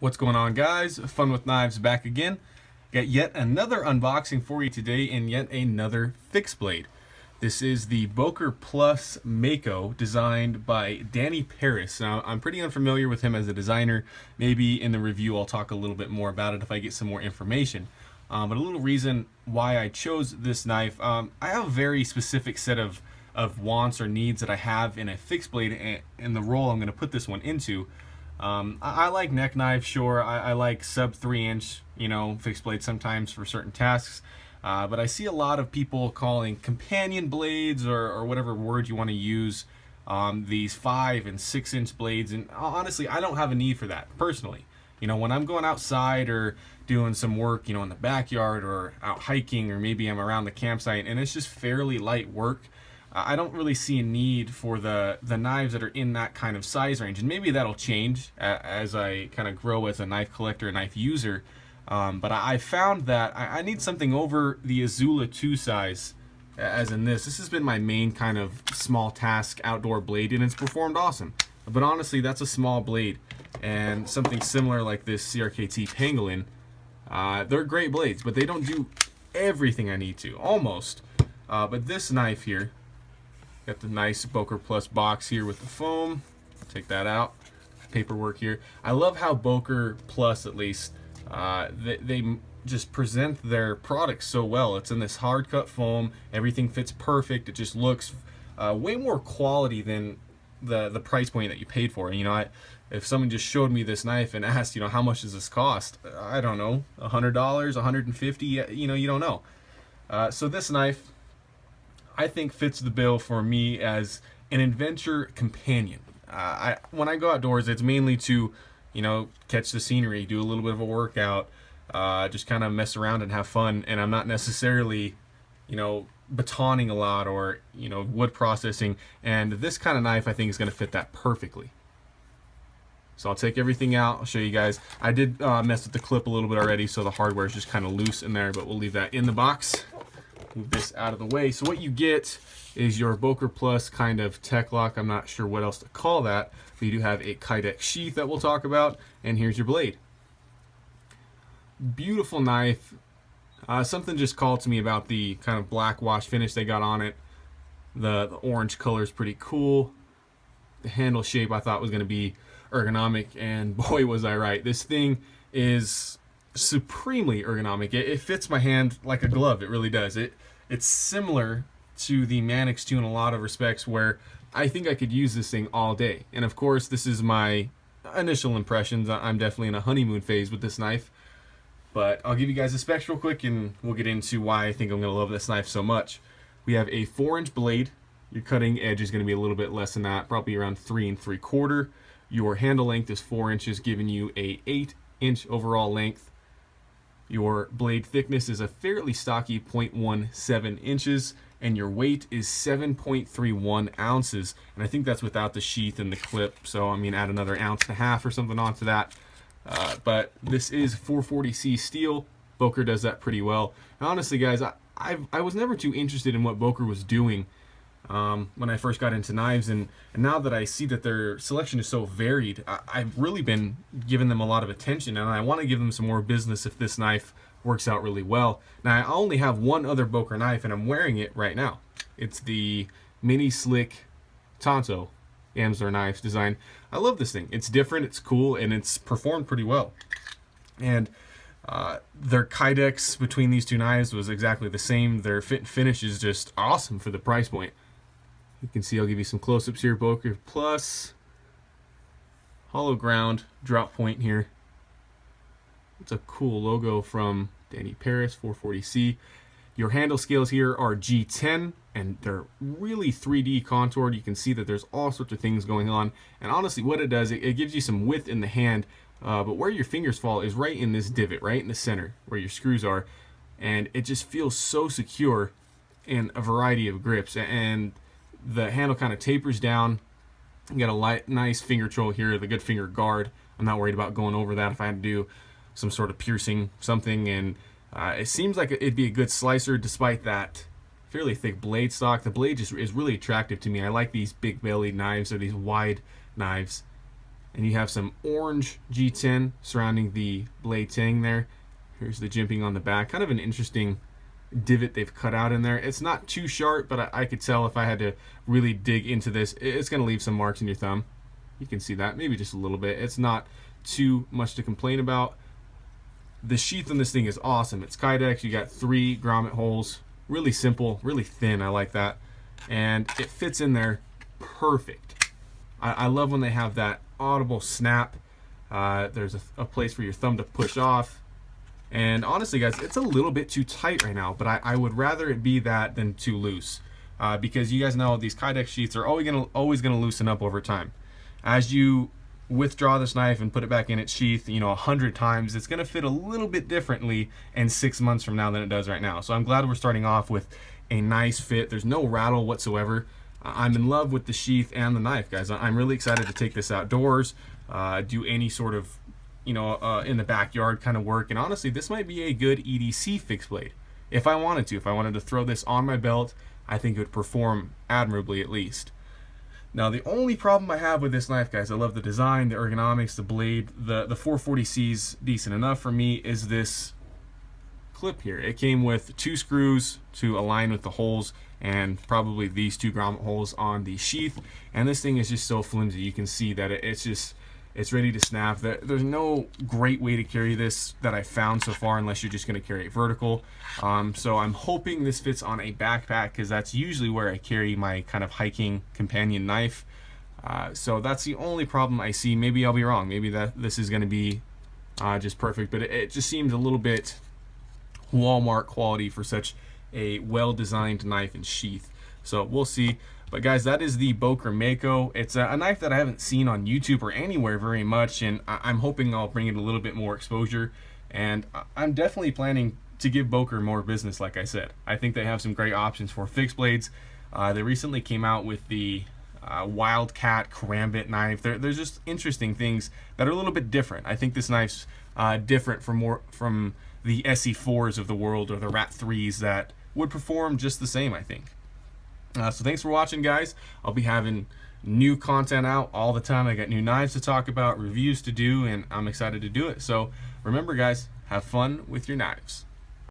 What's going on, guys? Fun with Knives back again. Got yet another unboxing for you today and yet another fixed blade. This is the Boker Plus Mako, designed by Danny Paris. Now, I'm pretty unfamiliar with him as a designer. Maybe in the review I'll talk a little bit more about it if I get some more information. But a little reason why I chose this knife, I have a very specific set of wants or needs that I have in a fixed blade and the role I'm going to put this one into. I like neck knives, sure. I like sub 3-inch, fixed blades sometimes for certain tasks. But I see a lot of people calling companion blades or whatever word you want to use these 5 and 6-inch blades. And honestly, I don't have a need for that personally. When I'm going outside or doing some work, in the backyard or out hiking, or maybe I'm around the campsite and it's just fairly light work, I don't really see a need for the knives that are in that kind of size range. And maybe that'll change as I kind of grow as a knife collector, a knife user. But I found that I need something over the Azula 2 size, as in this. This has been my main kind of small task outdoor blade, and it's performed awesome. But honestly, that's a small blade. And something similar like this CRKT Pangolin, they're great blades, but they don't do everything I need to, almost. But this knife here, got the nice Boker Plus box here with the foam. Take that out. Paperwork here. I love how Boker Plus, at least, they just present their products so well. It's in this hard cut foam. Everything fits perfect. It just looks way more quality than the price point that you paid for. If someone just showed me this knife and asked, how much does this cost? I don't know, $100, $150. You don't know. So this knife, I think, fits the bill for me as an adventure companion. When I go outdoors, it's mainly to, catch the scenery, do a little bit of a workout, just kind of mess around and have fun. And I'm not necessarily, batoning a lot or, wood processing. And this kind of knife, I think, is going to fit that perfectly. So I'll take everything out. I'll show you guys. I did mess with the clip a little bit already, so the hardware is just kind of loose in there, but we'll leave that in the box. Move this out of the way. So what you get is your Boker Plus kind of tech lock. I'm not sure what else to call that, but you do have a Kydex sheath that we'll talk about, and here's your blade. Beautiful knife. Something just called to me about the kind of black wash finish they got on it. The orange color is pretty cool. The handle shape I thought was going to be ergonomic, and boy was I right. This thing is supremely ergonomic. It fits my hand like a glove. It really does. It's similar to the Manix 2 in a lot of respects, where I think I could use this thing all day. And of course, this is my initial impressions. I'm definitely in a honeymoon phase with this knife, but I'll give you guys the specs real quick and we'll get into why I think I'm going to love this knife so much. We have a 4-inch blade. Your cutting edge is going to be a little bit less than that, probably around 3 3/4. Your handle length is 4 inches, giving you a 8-inch overall length. Your blade thickness is a fairly stocky 0.17 inches, and your weight is 7.31 ounces. And I think that's without the sheath and the clip, so add another 1.5 ounces or something onto that. But this is 440C steel. Boker does that pretty well. And honestly, guys, I was never too interested in what Boker was doing when I first got into knives, and now that I see that their selection is so varied, I've really been giving them a lot of attention, and I want to give them some more business if this knife works out really well. Now, I only have one other Boker knife, and I'm wearing it right now. It's the Mini Slick Tonto Amsler knives design. I love this thing. It's different, it's cool, and it's performed pretty well. And their Kydex between these two knives was exactly the same. Their fit and finish is just awesome for the price point. You can see, I'll give you some close-ups here. Boker Plus, hollow ground drop point here. It's a cool logo from Danny Paris, 440C. Your handle scales here are G10, and they're really 3D contoured. You can see that there's all sorts of things going on. And honestly, what it does, it gives you some width in the hand, but where your fingers fall is right in this divot, right in the center, where your screws are. And it just feels so secure in a variety of grips. And the handle kind of tapers down. You got a nice finger control here, the good finger guard. I'm not worried about going over that if I had to do some sort of piercing something. And it seems like it'd be a good slicer despite that fairly thick blade stock. The blade just is really attractive to me. I like these big bellied knives or these wide knives. And you have some orange G10 surrounding the blade tang there. Here's the jimping on the back. Kind of an interesting divot they've cut out in there. It's not too sharp, but I could tell if I had to really dig into this, it's going to leave some marks in your thumb. You can see that, maybe just a little bit. It's not too much to complain about. The sheath on this thing is awesome. It's Kydex. You got 3 grommet holes. Really simple, really thin. I like that. And it fits in there perfect. I love when they have that audible snap. There's a place for your thumb to push off. And honestly, guys, it's a little bit too tight right now, but I would rather it be that than too loose. Because you guys know these Kydex sheaths are always gonna loosen up over time. As you withdraw this knife and put it back in its sheath, 100 times, it's gonna fit a little bit differently in 6 months from now than it does right now. So I'm glad we're starting off with a nice fit. There's no rattle whatsoever. I'm in love with the sheath and the knife, guys. I'm really excited to take this outdoors, do any sort of in the backyard kind of work. And honestly, this might be a good EDC fixed blade. If I wanted to throw this on my belt, I think it would perform admirably at least. Now, the only problem I have with this knife, guys, I love the design, the ergonomics, the blade, the 440C's decent enough for me, is this clip here. It came with 2 screws to align with the holes and probably these 2 grommet holes on the sheath. And this thing is just so flimsy. You can see that it's ready to snap. There's no great way to carry this that I found so far unless you're just going to carry it vertical. So I'm hoping this fits on a backpack, because that's usually where I carry my kind of hiking companion knife. So that's the only problem I see. Maybe I'll be wrong. Maybe this is going to be just perfect, but it just seems a little bit Walmart quality for such a well-designed knife and sheath. So we'll see. But guys, that is the Boker Mako. It's a knife that I haven't seen on YouTube or anywhere very much, and I'm hoping I'll bring it a little bit more exposure. And I'm definitely planning to give Boker more business, like I said. I think they have some great options for fixed blades. They recently came out with the Wildcat Karambit knife. There's just interesting things that are a little bit different. I think this knife's different from the SE4s of the world or the Rat 3s that would perform just the same, I think. So thanks for watching, guys. I'll be having new content out all the time. I got new knives to talk about, reviews to do, and I'm excited to do it. So remember, guys, have fun with your knives.